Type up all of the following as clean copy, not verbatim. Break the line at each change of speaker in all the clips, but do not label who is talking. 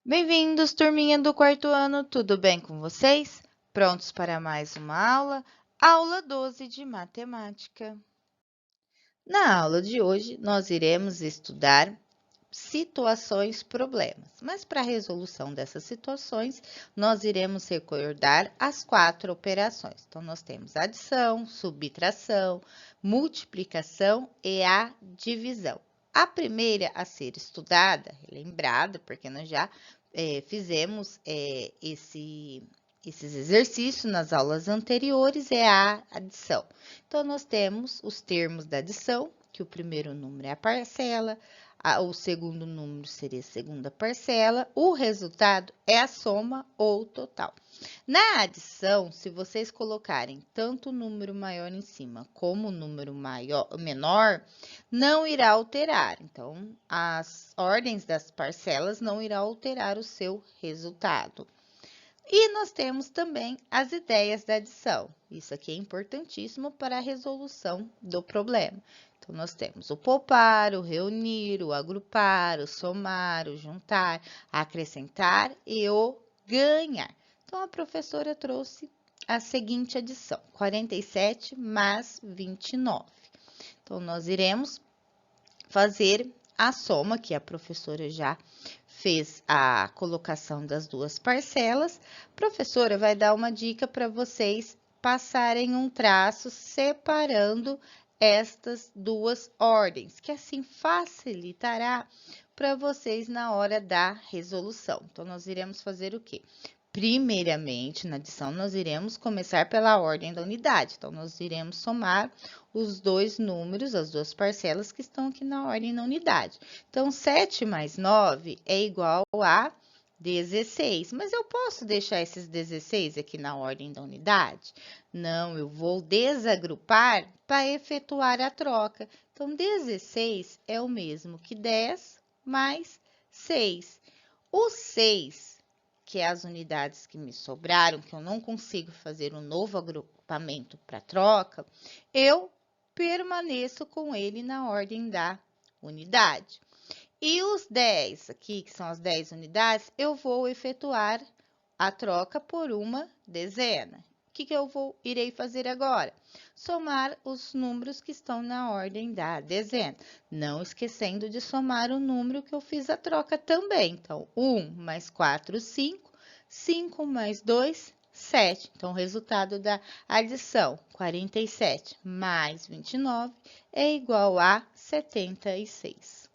Bem-vindos, turminha do quarto ano, tudo bem com vocês? Prontos para mais uma aula? Aula 12 de matemática. Na aula de hoje, nós iremos estudar situações, problemas, mas para a resolução dessas situações, nós iremos recordar as 4 operações. Então, nós temos adição, subtração, multiplicação e a divisão. A primeira a ser estudada, lembrada, porque nós já fizemos esses exercícios nas aulas anteriores, é a adição. Então, nós temos os termos da adição, que o primeiro número é a parcela, o segundo número seria a segunda parcela, o resultado é a soma ou total. Na adição, se vocês colocarem tanto o número maior em cima como o número menor, não irá alterar. Então, as ordens das parcelas não irão alterar o seu resultado. E nós temos também as ideias da adição. Isso aqui é importantíssimo para a resolução do problema. Então, nós temos o poupar, o reunir, o agrupar, o somar, o juntar, acrescentar e o ganhar. Então, a professora trouxe a seguinte adição: 47 mais 29. Então, nós iremos fazer a soma, que a professora já fez a colocação das duas parcelas. A professora vai dar uma dica para vocês passarem um traço separando estas duas ordens, que assim facilitará para vocês na hora da resolução. Então, nós iremos fazer o quê? Primeiramente, na adição, nós iremos começar pela ordem da unidade. Então, nós iremos somar os dois números, as duas parcelas que estão aqui na ordem da unidade. Então, 7 mais 9 é igual a 16. Mas eu posso deixar esses 16 aqui na ordem da unidade? Não, eu vou desagrupar para efetuar a troca. Então, 16 é o mesmo que 10 mais 6. O 6, que é as unidades que me sobraram, que eu não consigo fazer um novo agrupamento para troca, eu permaneço com ele na ordem da unidade. E os 10 aqui, que são as 10 unidades, eu vou efetuar a troca por uma dezena. O que eu irei fazer agora? Somar os números que estão na ordem da dezena. Não esquecendo de somar o número que eu fiz a troca também. Então, 1 mais 4, 5. 5 mais 2, 7. Então, o resultado da adição, 47 mais 29, é igual a 76.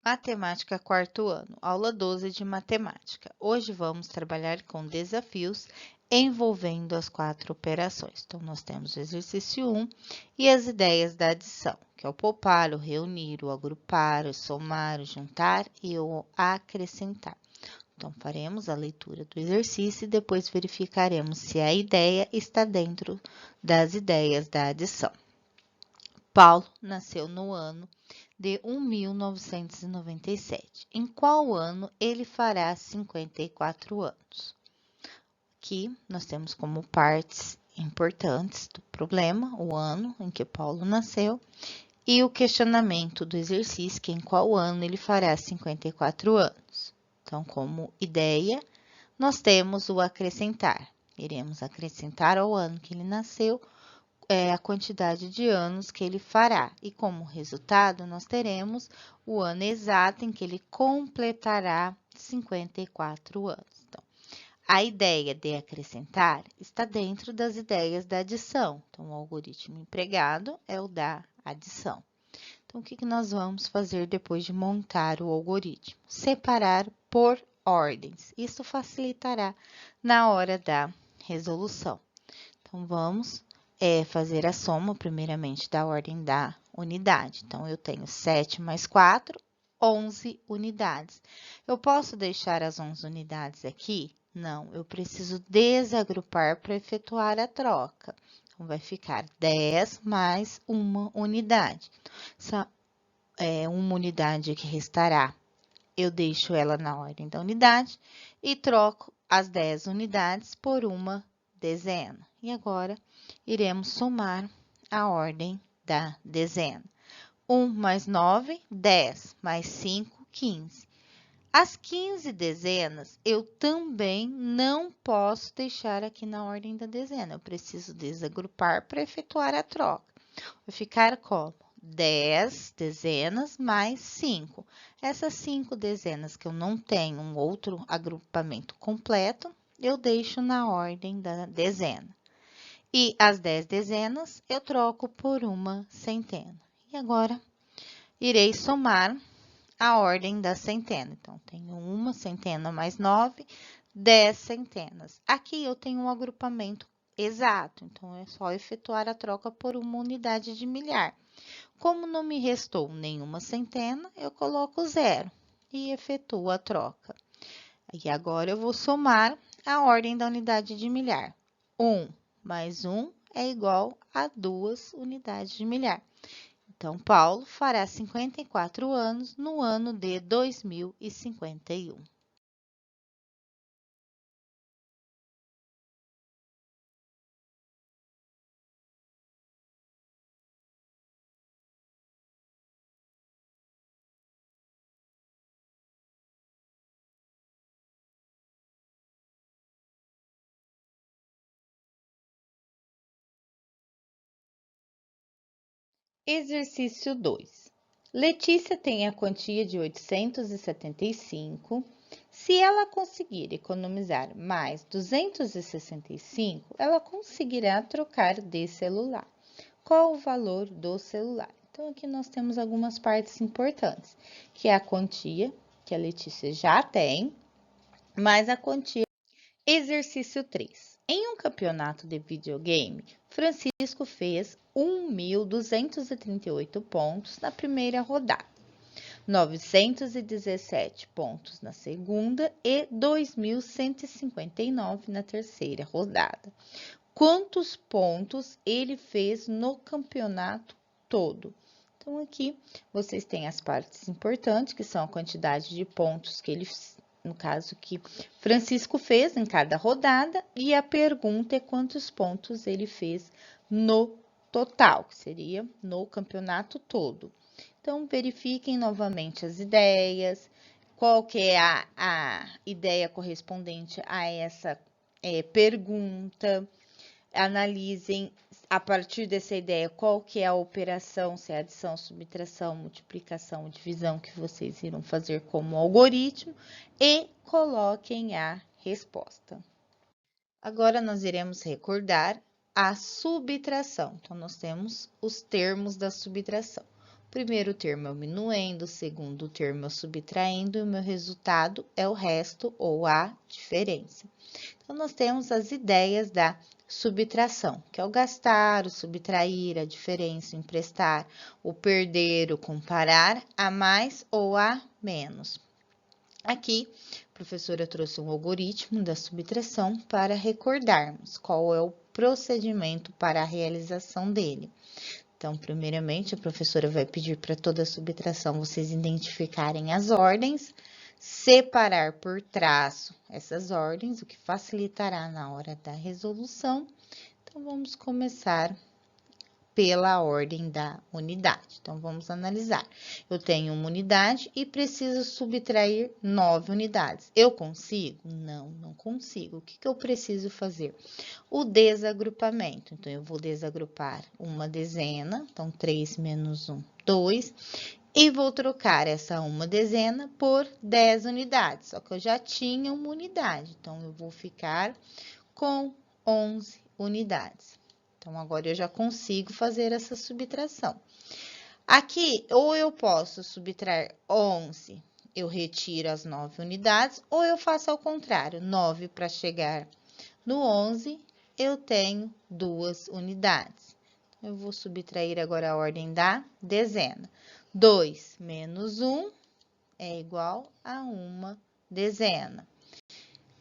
Matemática, quarto ano, aula 12 de matemática. Hoje vamos trabalhar com desafios envolvendo as 4 operações. Então, nós temos o exercício 1 e as ideias da adição, que é o poupar, o reunir, o agrupar, o somar, o juntar e o acrescentar. Então, faremos a leitura do exercício e depois verificaremos se a ideia está dentro das ideias da adição. Paulo nasceu no ano de 1997. Em qual ano ele fará 54 anos? Aqui nós temos como partes importantes do problema o ano em que Paulo nasceu e o questionamento do exercício, que em qual ano ele fará 54 anos. Então, como ideia, nós temos o acrescentar. Iremos acrescentar ao ano que ele nasceu a quantidade de anos que ele fará. E como resultado, nós teremos o ano exato em que ele completará 54 anos. Então, a ideia de acrescentar está dentro das ideias da adição. Então, o algoritmo empregado é o da adição. Então, o que nós vamos fazer depois de montar o algoritmo? Separar por ordens. Isso facilitará na hora da resolução. Então, vamos fazer a soma, primeiramente, da ordem da unidade. Então, eu tenho 7 mais 4, 11 unidades. Eu posso deixar as 11 unidades aqui? Não, eu preciso desagrupar para efetuar a troca. Então, vai ficar 10 mais uma unidade. Essa uma unidade que restará, eu deixo ela na ordem da unidade e troco as 10 unidades por uma dezena. E agora, iremos somar a ordem da dezena. 1 mais 9, 10, mais 5, 15. As 15 dezenas, eu também não posso deixar aqui na ordem da dezena. Eu preciso desagrupar para efetuar a troca. Vai ficar como 10 dezenas mais 5. Essas 5 dezenas que eu não tenho um outro agrupamento completo, eu deixo na ordem da dezena. E as 10 dezenas eu troco por uma centena. E agora, irei somar a ordem da centena. Então, tenho uma centena mais 9, 10 centenas. Aqui eu tenho um agrupamento exato, então é só efetuar a troca por uma unidade de milhar. Como não me restou nenhuma centena, eu coloco 0 e efetuo a troca. E agora eu vou somar a ordem da unidade de milhar. 1 mais 1 é igual a 2 unidades de milhar. Então, Paulo fará 54 anos no ano de 2051. Exercício 2. Letícia tem a quantia de 875. Se ela conseguir economizar mais 265, ela conseguirá trocar de celular. Qual o valor do celular? Então, aqui nós temos algumas partes importantes, que é a quantia que a Letícia já tem, mais a quantia. Exercício 3. Em um campeonato de videogame, Francisco fez 1.238 pontos na primeira rodada, 917 pontos na segunda e 2.159 na terceira rodada. Quantos pontos ele fez no campeonato todo? Então, aqui vocês têm as partes importantes, que são a quantidade de pontos que ele, no caso que Francisco fez em cada rodada, e a pergunta é quantos pontos ele fez no total, que seria no campeonato todo. Então, verifiquem novamente as ideias, qual que é a ideia correspondente a essa pergunta. Analisem a partir dessa ideia qual que é a operação, se é adição, subtração, multiplicação, divisão que vocês irão fazer como algoritmo e coloquem a resposta. Agora nós iremos recordar a subtração. Então, nós temos os termos da subtração. O primeiro termo é o minuendo, o segundo termo é o subtraindo, e o meu resultado é o resto ou a diferença. Então, nós temos as ideias da subtração, que é o gastar, o subtrair, a diferença, o emprestar, o perder, o comparar, a mais ou a menos. Aqui, a professora trouxe um algoritmo da subtração para recordarmos qual é o procedimento para a realização dele. Então, primeiramente, a professora vai pedir para toda a subtração vocês identificarem as ordens, separar por traço essas ordens, o que facilitará na hora da resolução. Então, vamos começar pela ordem da unidade. Então, vamos analisar. Eu tenho uma unidade e preciso subtrair 9 unidades. Eu consigo? Não, não consigo. O que eu preciso fazer? O desagrupamento. Então, eu vou desagrupar uma dezena, então, 3 menos 1, 2, e vou trocar essa uma dezena por 10 unidades, só que eu já tinha uma unidade, então, eu vou ficar com 11 unidades. Então, agora eu já consigo fazer essa subtração. Aqui, ou eu posso subtrair 11, eu retiro as 9 unidades, ou eu faço ao contrário, 9 para chegar no 11, eu tenho 2 unidades. Eu vou subtrair agora a ordem da dezena. 2 menos 1 é igual a uma dezena.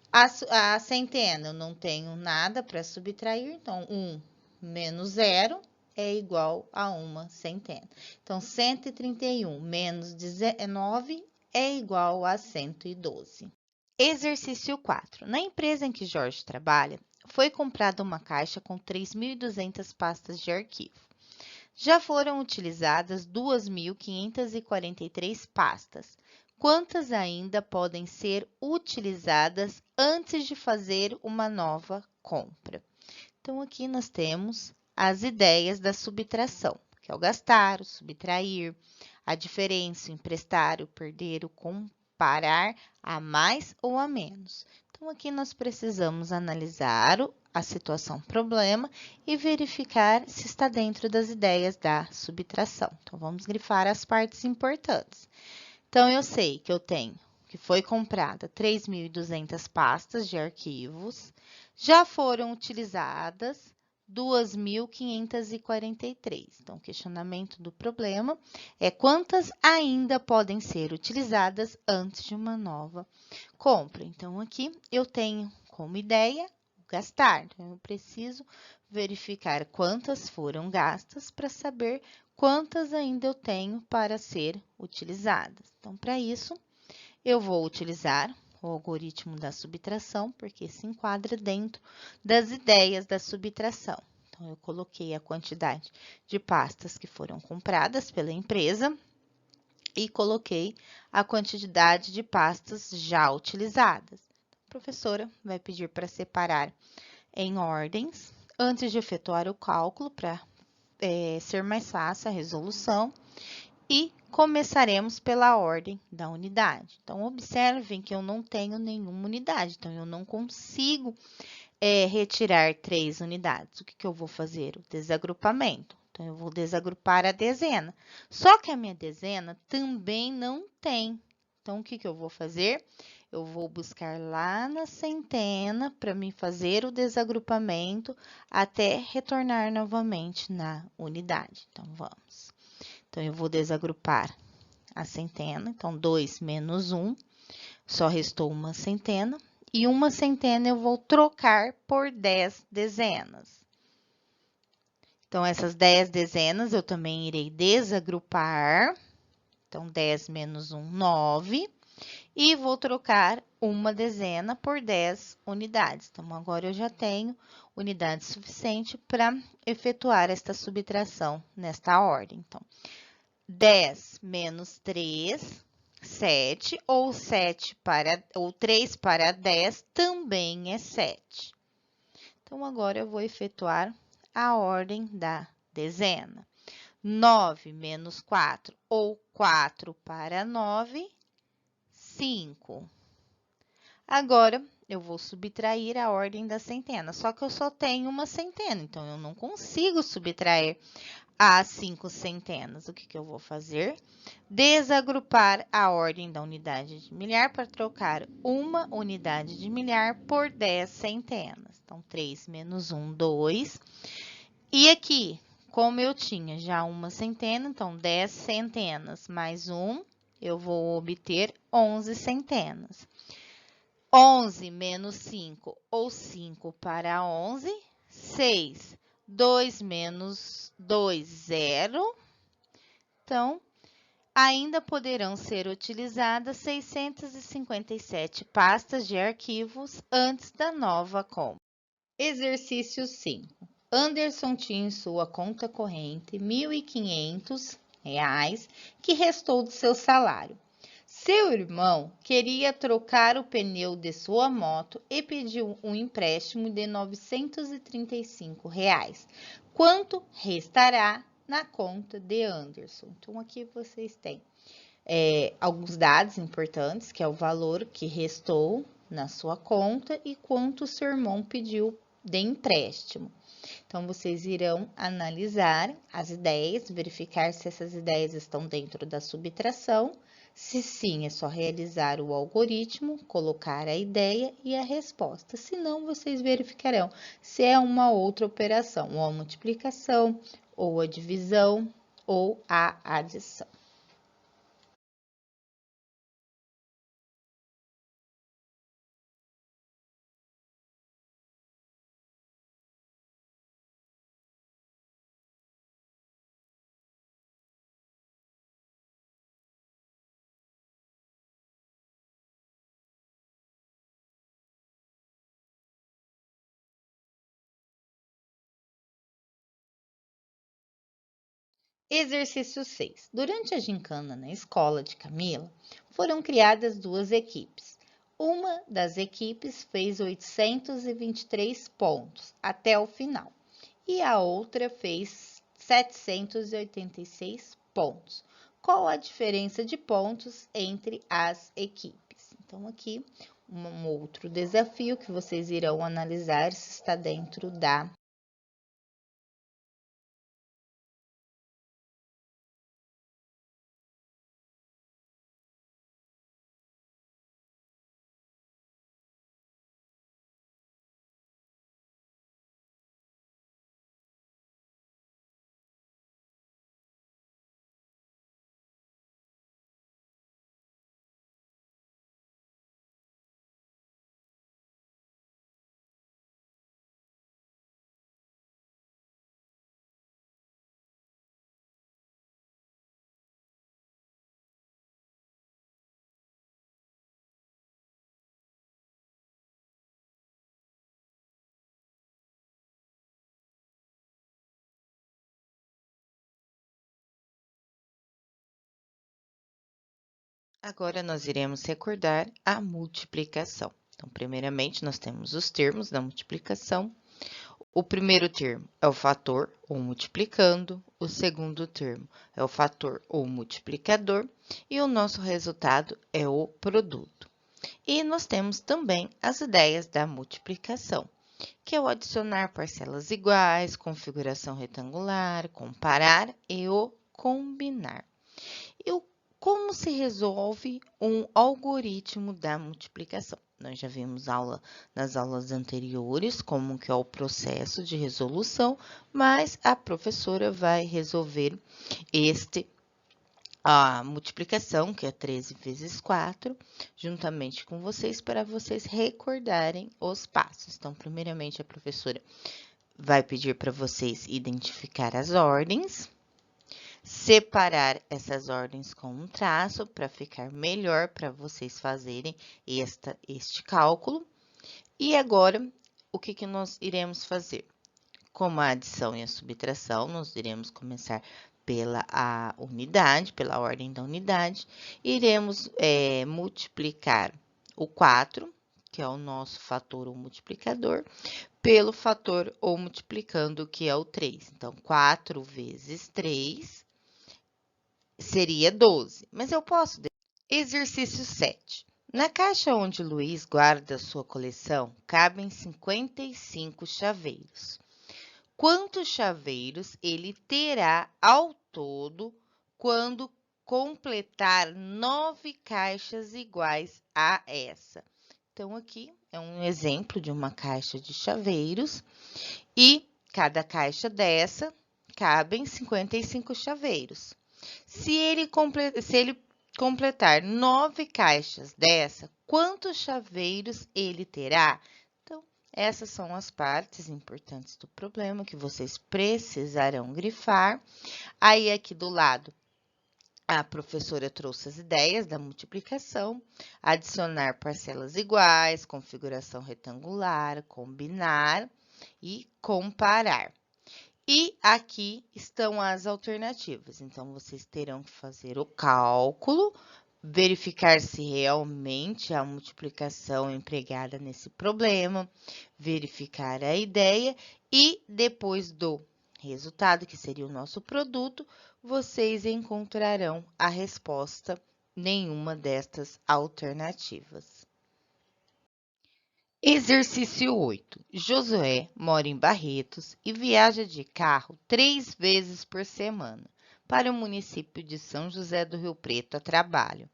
A centena, eu não tenho nada para subtrair, então, 1 menos 0 é igual a uma centena. Então, 131 menos 19 é igual a 112. Exercício 4. Na empresa em que Jorge trabalha, foi comprada uma caixa com 3.200 pastas de arquivo. Já foram utilizadas 2.543 pastas. quantas ainda podem ser utilizadas antes de fazer uma nova compra? Então, aqui nós temos as ideias da subtração, que é o gastar, o subtrair, a diferença, o emprestar, o perder, o comparar a mais ou a menos. Então, aqui nós precisamos analisar a situação problema e verificar se está dentro das ideias da subtração. Então, vamos grifar as partes importantes. Então, eu sei que eu tenho que foi comprada 3.200 pastas de arquivos, já foram utilizadas 2.543. Então, o questionamento do problema é quantas ainda podem ser utilizadas antes de uma nova compra. Então, aqui eu tenho como ideia gastar. Então, eu preciso verificar quantas foram gastas para saber quantas ainda eu tenho para ser utilizadas. Então, para isso, eu vou utilizar o algoritmo da subtração, porque se enquadra dentro das ideias da subtração. Então, eu coloquei a quantidade de pastas que foram compradas pela empresa e coloquei a quantidade de pastas já utilizadas. A professora vai pedir para separar em ordens antes de efetuar o cálculo para ser mais fácil a resolução. E começaremos pela ordem da unidade. Então, observem que eu não tenho nenhuma unidade, então eu não consigo retirar 3 unidades. O que eu vou fazer? O desagrupamento. Então, eu vou desagrupar a dezena. Só que a minha dezena também não tem. Então, o que eu vou fazer? Eu vou buscar lá na centena para me fazer o desagrupamento até retornar novamente na unidade. Então, vamos. Então, eu vou desagrupar a centena. Então, 2 menos 1, só restou uma centena. E uma centena eu vou trocar por 10 dezenas. Então, essas 10 dezenas eu também irei desagrupar. Então, 10 menos 1, 9. E vou trocar uma dezena por 10 unidades. Então, agora eu já tenho unidade suficiente para efetuar esta subtração nesta ordem. Então, 10 menos 3, 7, ou 3 para 10 também é 7. Então, agora eu vou efetuar a ordem da dezena. 9 menos 4, ou 4 para 9, 5. Agora, eu vou subtrair a ordem da centena, só que eu só tenho uma centena, então eu não consigo subtrair as 5 centenas. O que eu vou fazer? Desagrupar a ordem da unidade de milhar para trocar uma unidade de milhar por 10 centenas. Então, 3 menos 1, 2. E aqui, como eu tinha já uma centena, então 10 centenas mais 1, eu vou obter 11 centenas. 11 menos 5, ou 5 para 11, 6. 2 menos 2, 0. Então, ainda poderão ser utilizadas 657 pastas de arquivos antes da nova compra. Exercício 5. Anderson tinha em sua conta corrente R$ 1.500, que restou do seu salário. Seu irmão queria trocar o pneu de sua moto e pediu um empréstimo de R$ 935. Quanto restará na conta de Anderson? Então, aqui vocês têm alguns dados importantes, que é o valor que restou na sua conta e quanto o seu irmão pediu de empréstimo. Então, vocês irão analisar as ideias, verificar se essas ideias estão dentro da subtração. Se sim, é só realizar o algoritmo, colocar a ideia e a resposta. Se não, vocês verificarão se é uma outra operação, ou a multiplicação, ou a divisão, ou a adição. Exercício 6. Durante a gincana na escola de Camila, foram criadas duas equipes. Uma das equipes fez 823 pontos até o final e a outra fez 786 pontos. Qual a diferença de pontos entre as equipes? Então, aqui um outro desafio que vocês irão analisar se está dentro da Agora, nós iremos recordar a multiplicação. Então, primeiramente, nós temos os termos da multiplicação. O primeiro termo é o fator ou multiplicando, o segundo termo é o fator ou multiplicador e o nosso resultado é o produto. E nós temos também as ideias da multiplicação, que é o adicionar parcelas iguais, configuração retangular, comparar e o combinar. E como se resolve um algoritmo da multiplicação? Nós já vimos nas aulas anteriores como que é o processo de resolução, mas a professora vai resolver a multiplicação, que é 13 vezes 4, juntamente com vocês, para vocês recordarem os passos. Então, primeiramente, a professora vai pedir para vocês identificar as ordens, separar essas ordens com um traço para ficar melhor para vocês fazerem este cálculo. E agora, o que nós iremos fazer? Como a adição e a subtração, nós iremos começar pela unidade, pela ordem da unidade. Iremos multiplicar o 4, que é o nosso fator ou multiplicador, pelo fator ou multiplicando, que é o 3. Então, 4 vezes 3 seria 12, mas eu posso... Exercício 7. Na caixa onde Luiz guarda sua coleção, cabem 55 chaveiros. Quantos chaveiros ele terá ao todo quando completar 9 caixas iguais a essa? Então, aqui é um exemplo de uma caixa de chaveiros e cada caixa dessa cabem 55 chaveiros. Se ele completar 9 caixas dessa, quantos chaveiros ele terá? Então, essas são as partes importantes do problema que vocês precisarão grifar. Aí, aqui do lado, a professora trouxe as ideias da multiplicação, adicionar parcelas iguais, configuração retangular, combinar e comparar. E aqui estão as alternativas. Então, vocês terão que fazer o cálculo, verificar se realmente a multiplicação é empregada nesse problema, verificar a ideia e depois do resultado, que seria o nosso produto, vocês encontrarão a resposta nenhuma destas alternativas. Exercício 8. Josué mora em Barretos e viaja de carro 3 vezes por semana para o município de São José do Rio Preto a trabalho.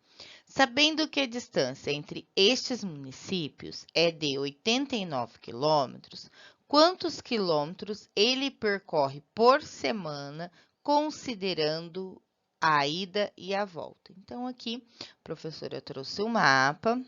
Sabendo que a distância entre estes municípios é de 89 quilômetros, quantos quilômetros ele percorre por semana, considerando a ida e a volta? Então, aqui, a professora trouxe o mapa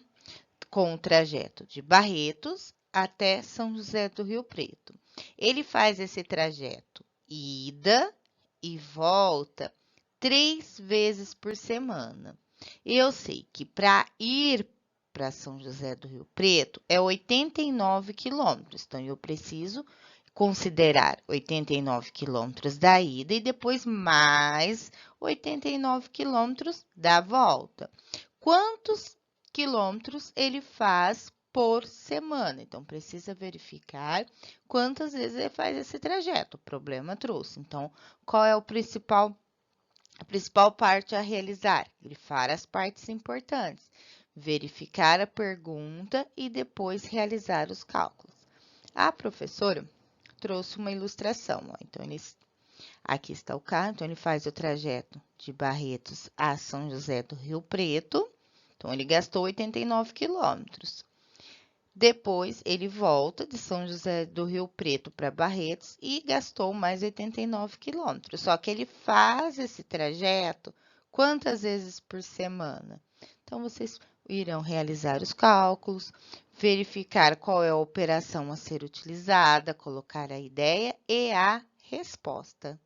com o trajeto de Barretos até São José do Rio Preto. Ele faz esse trajeto ida e volta 3 vezes por semana. Eu sei que para ir para São José do Rio Preto é 89 quilômetros, então eu preciso considerar 89 quilômetros da ida e depois mais 89 quilômetros da volta. Quantos quilômetros ele faz por semana? Então, precisa verificar quantas vezes ele faz esse trajeto. O problema trouxe. Então, qual é a principal parte a realizar? Grifar as partes importantes, verificar a pergunta e depois realizar os cálculos. A professora trouxe uma ilustração. Ó. Então, aqui está o carro. Então, ele faz o trajeto de Barretos a São José do Rio Preto. Então, ele gastou 89 quilômetros. Depois, ele volta de São José do Rio Preto para Barretos e gastou mais 89 quilômetros. Só que ele faz esse trajeto quantas vezes por semana? Então, vocês irão realizar os cálculos, verificar qual é a operação a ser utilizada, colocar a ideia e a resposta.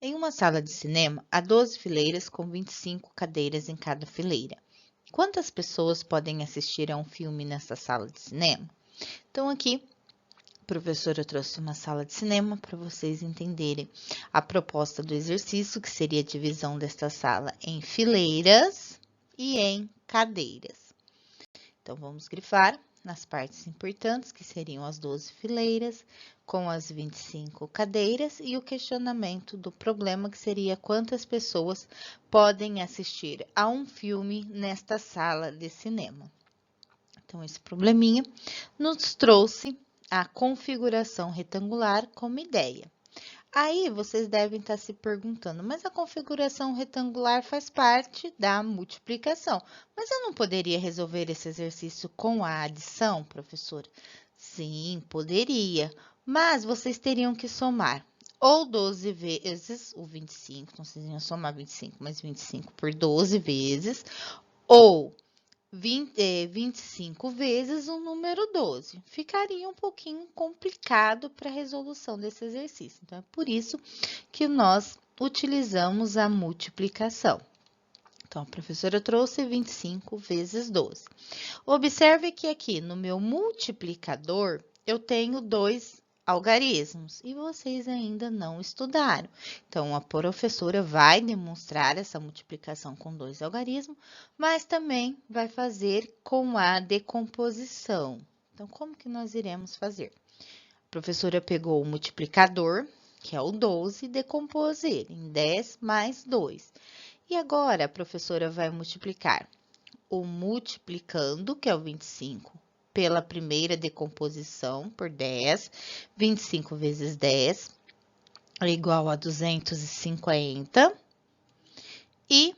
Em uma sala de cinema, há 12 fileiras com 25 cadeiras em cada fileira. Quantas pessoas podem assistir a um filme nessa sala de cinema? Então, aqui, a professora trouxe uma sala de cinema para vocês entenderem a proposta do exercício, que seria a divisão desta sala em fileiras e em cadeiras. Então, vamos grifar nas partes importantes, que seriam as 12 fileiras, com as 25 cadeiras, e o questionamento do problema, que seria quantas pessoas podem assistir a um filme nesta sala de cinema. Então, esse probleminha nos trouxe a configuração retangular como ideia. Aí, vocês devem estar se perguntando, mas a configuração retangular faz parte da multiplicação. Mas eu não poderia resolver esse exercício com a adição, professora? Sim, poderia, mas vocês teriam que somar ou 12 vezes o 25, então vocês iam somar 25 mais 25 por 12 vezes, ou 25 vezes o número 12. Ficaria um pouquinho complicado para a resolução desse exercício. Então, é por isso que nós utilizamos a multiplicação. Então, a professora trouxe 25 vezes 12. Observe que aqui no meu multiplicador, eu tenho 2 algarismos e vocês ainda não estudaram. Então, a professora vai demonstrar essa multiplicação com 2 algarismos, mas também vai fazer com a decomposição. Então, como que nós iremos fazer? A professora pegou o multiplicador, que é o 12, e decompôs ele em 10 mais 2. E agora, a professora vai multiplicar o multiplicando, que é o 25, pela primeira decomposição, por 10. 25 vezes 10 é igual a 250. E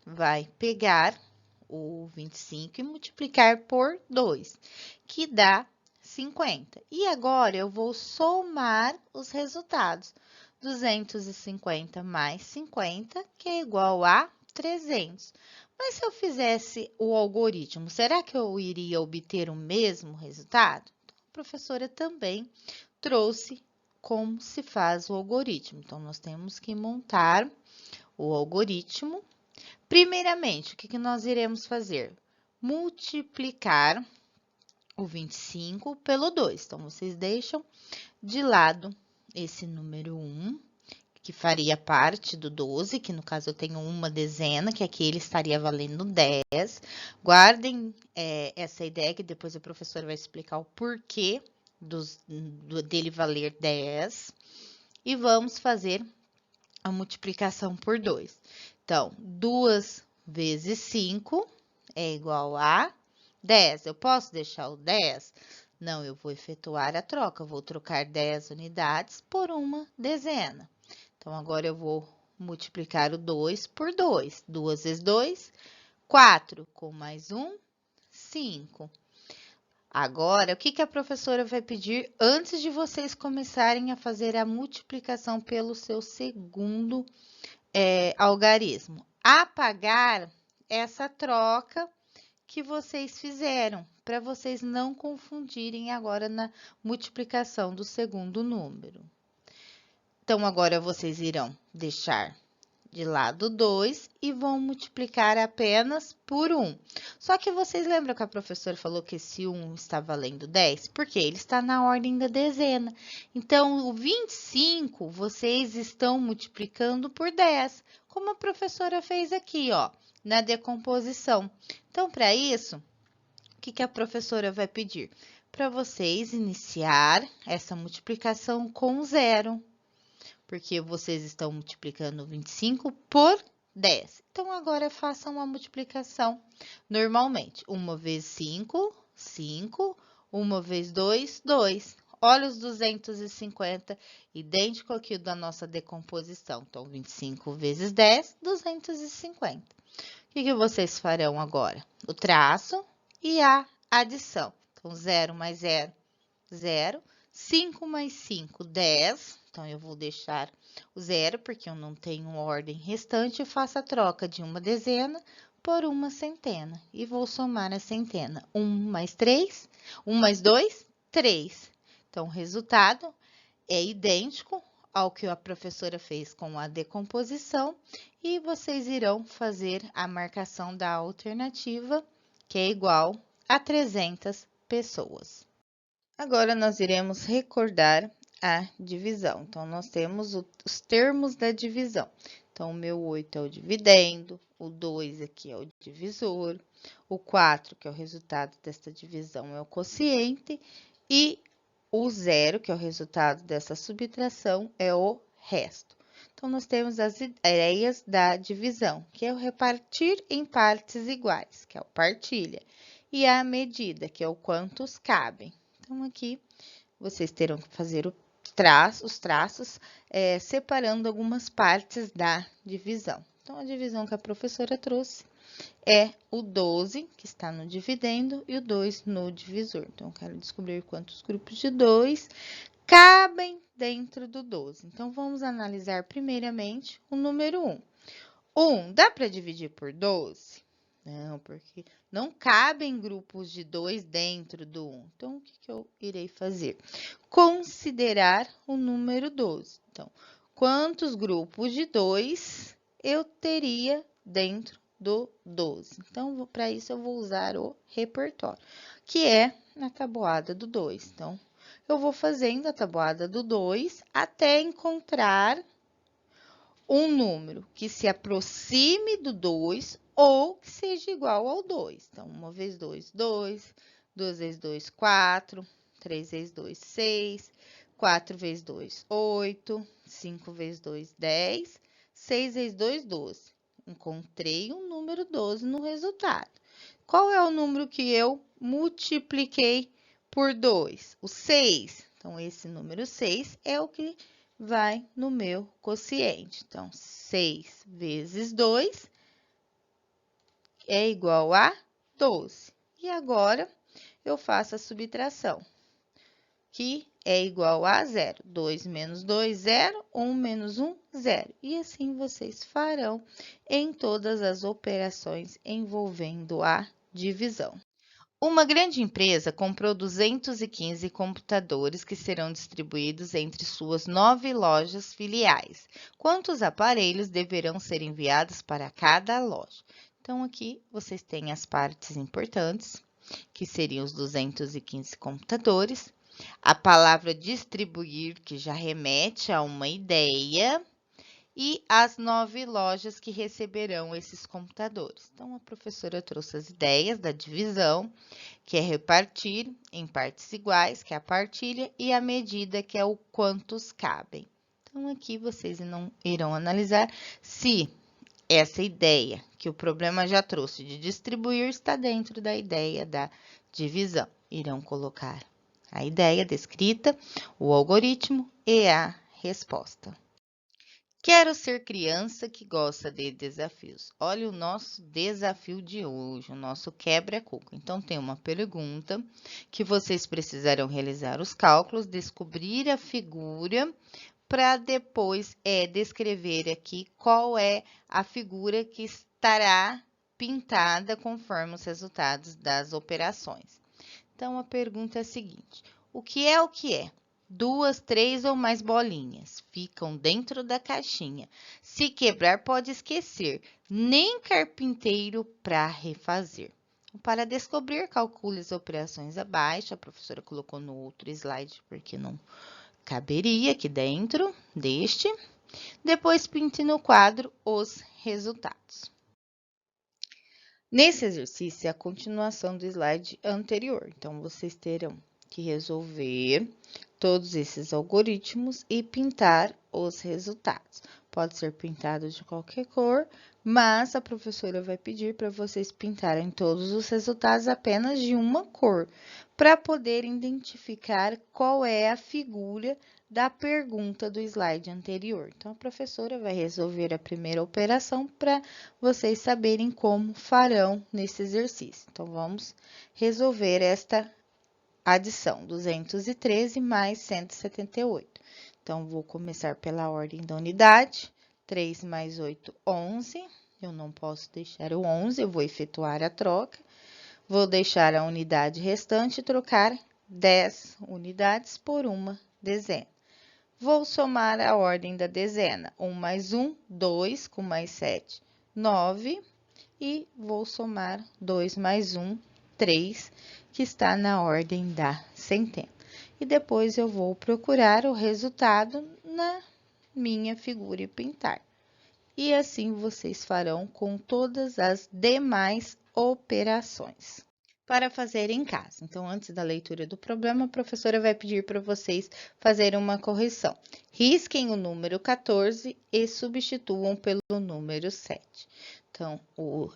vai pegar o 25 e multiplicar por 2, que dá 50. E agora, eu vou somar os resultados. 250 mais 50, que é igual a 300. Mas se eu fizesse o algoritmo, será que eu iria obter o mesmo resultado? Então, a professora também trouxe como se faz o algoritmo. Então, nós temos que montar o algoritmo. Primeiramente, o que nós iremos fazer? Multiplicar o 25 pelo 2. Então, vocês deixam de lado esse número 1, que faria parte do 12, que no caso eu tenho uma dezena, que aqui ele estaria valendo 10. Guardem essa ideia, que depois a professora vai explicar o porquê dele valer 10. E vamos fazer a multiplicação por 2. Então, 2 vezes 5 é igual a 10. Eu posso deixar o 10? Não, eu vou efetuar a troca. Eu vou trocar 10 unidades por uma dezena. Então, agora eu vou multiplicar o 2 por 2. 2 vezes 2, 4. Com mais 1, 5. Agora, o que a professora vai pedir antes de vocês começarem a fazer a multiplicação pelo seu segundo algarismo? Apagar essa troca que vocês fizeram, para vocês não confundirem agora na multiplicação do segundo número. Então, agora vocês irão deixar de lado 2 e vão multiplicar apenas por 1. Só que vocês lembram que a professora falou que esse 1 está valendo 10? Porque ele está na ordem da dezena. Então, o 25 vocês estão multiplicando por 10, como a professora fez aqui, ó, na decomposição. Então, para isso, o que a professora vai pedir? Para vocês iniciar essa multiplicação com 0. Porque vocês estão multiplicando 25 por 10. Então, agora façam a multiplicação normalmente. 1 vezes 5, 5. 1 vezes 2, 2. Olha os 250, idêntico aqui da nossa decomposição. Então, 25 vezes 10, 250. O que vocês farão agora? O traço e a adição. Então, 0 mais 0, 0. 5 mais 5, 10. Então, eu vou deixar o 0, porque eu não tenho ordem restante. Eu faço a troca de uma dezena por uma centena. E vou somar a centena. 1 mais 3, 1 mais 2, 3. Então, o resultado é idêntico ao que a professora fez com a decomposição. E vocês irão fazer a marcação da alternativa, que é igual a 300 pessoas. Agora, nós iremos recordar a divisão. Então, nós temos os termos da divisão. Então, o meu 8 é o dividendo, o 2 aqui é o divisor, o 4, que é o resultado desta divisão, é o quociente, e o 0, que é o resultado dessa subtração, é o resto. Então, nós temos as ideias da divisão, que é o repartir em partes iguais, que é o partilha, e a medida, que é o quantos cabem. Então, aqui, vocês terão que fazer os traços, separando algumas partes da divisão. Então, a divisão que a professora trouxe é o 12, que está no dividendo, e o 2 no divisor. Então, eu quero descobrir quantos grupos de 2 cabem dentro do 12. Então, vamos analisar primeiramente o número 1. 1 dá para dividir por 12? Não, porque não cabem grupos de 2 dentro do 1. Então, o que eu irei fazer? Considerar o número 12. Então, quantos grupos de 2 eu teria dentro do 12? Então, para isso, eu vou usar o repertório, que é na tabuada do 2. Então, eu vou fazendo a tabuada do 2 até encontrar um número que se aproxime do 2 ou que seja igual ao 2. Então, 1 vezes 2, 2. 2 vezes 2, 4. 3 vezes 2, 6. 4 vezes 2, 8. 5 vezes 2, 10. 6 vezes 2, 12. Encontrei um número 12 no resultado. Qual é o número que eu multipliquei por 2? O 6. Então, esse número 6 é o que vai no meu quociente. Então, 6 vezes 2 é igual a 12. E agora, eu faço a subtração, que é igual a 0. 2 menos 2, 0. 1 menos 1, 0. E assim vocês farão em todas as operações envolvendo a divisão. Uma grande empresa comprou 215 computadores que serão distribuídos entre suas 9 lojas filiais. Quantos aparelhos deverão ser enviados para cada loja? Então, aqui vocês têm as partes importantes, que seriam os 215 computadores. A palavra distribuir, que já remete a uma ideia. E as 9 lojas que receberão esses computadores. Então, a professora trouxe as ideias da divisão, que é repartir em partes iguais, que é a partilha, e a medida, que é o quantos cabem. Então, aqui vocês não irão analisar se essa ideia que o problema já trouxe de distribuir está dentro da ideia da divisão. Irão colocar a ideia descrita, o algoritmo e a resposta. Quero ser criança que gosta de desafios. Olha o nosso desafio de hoje, o nosso quebra-coco. Então, tem uma pergunta que vocês precisarão realizar os cálculos, descobrir a figura, para depois descrever aqui qual é a figura que estará pintada conforme os resultados das operações. Então, a pergunta é a seguinte: o que é o que é? 2, 3 ou mais bolinhas. Ficam dentro da caixinha. Se quebrar, pode esquecer. Nem carpinteiro para refazer. Para descobrir, calcule as operações abaixo. A professora colocou no outro slide, porque não caberia aqui dentro deste. Depois, pinte no quadro os resultados. Nesse exercício, é a continuação do slide anterior. Então, vocês terão que resolver todos esses algoritmos e pintar os resultados. Pode ser pintado de qualquer cor, mas a professora vai pedir para vocês pintarem todos os resultados apenas de uma cor, para poder identificar qual é a figura da pergunta do slide anterior. Então, a professora vai resolver a primeira operação para vocês saberem como farão nesse exercício. Então, vamos resolver esta adição, 213 mais 178. Então, vou começar pela ordem da unidade. 3 mais 8, 11. Eu não posso deixar o 11, eu vou efetuar a troca. Vou deixar a unidade restante e trocar 10 unidades por uma dezena. Vou somar a ordem da dezena. 1 mais 1, 2, com mais 7, 9. E vou somar 2 mais 1, 3, que está na ordem da centena. E depois eu vou procurar o resultado na minha figura e pintar. E assim vocês farão com todas as demais operações. Para fazer em casa. Então, antes da leitura do problema, a professora vai pedir para vocês fazerem uma correção. Risquem o número 14 e substituam pelo número 7. Então,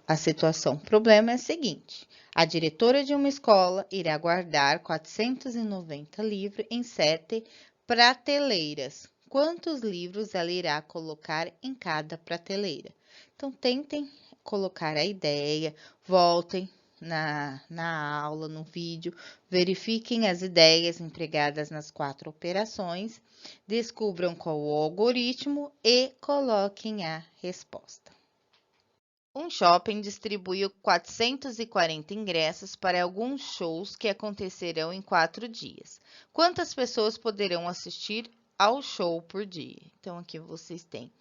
a situação problema é a seguinte. A diretora de uma escola irá guardar 490 livros em 7 prateleiras. Quantos livros ela irá colocar em cada prateleira? Então, tentem colocar a ideia, voltem na aula, no vídeo, verifiquem as ideias empregadas nas 4 operações, descubram qual o algoritmo e coloquem a resposta. Um shopping distribuiu 440 ingressos para alguns shows que acontecerão em 4 dias. Quantas pessoas poderão assistir ao show por dia? Então, aqui vocês têm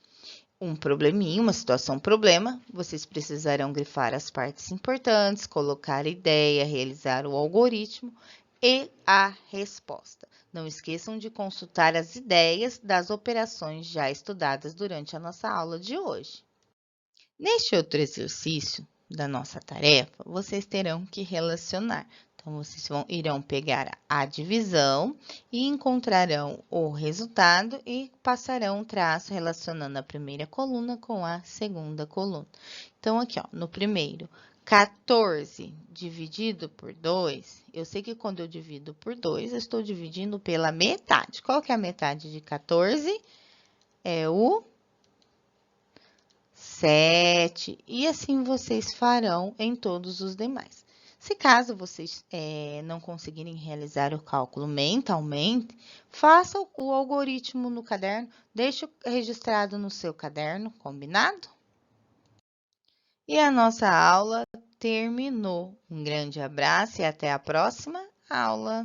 um probleminha, uma situação problema, vocês precisarão grifar as partes importantes, colocar a ideia, realizar o algoritmo e a resposta. Não esqueçam de consultar as ideias das operações já estudadas durante a nossa aula de hoje. Neste outro exercício da nossa tarefa, vocês terão que relacionar. Então, vocês irão pegar a divisão e encontrarão o resultado e passarão um traço relacionando a primeira coluna com a segunda coluna. Então, aqui, ó, no primeiro, 14 dividido por 2, eu sei que quando eu divido por 2, eu estou dividindo pela metade. Qual que é a metade de 14? É o 7, e assim vocês farão em todos os demais. Se caso vocês não conseguirem realizar o cálculo mentalmente, faça o algoritmo no caderno, deixe registrado no seu caderno, combinado? E a nossa aula terminou. Um grande abraço e até a próxima aula!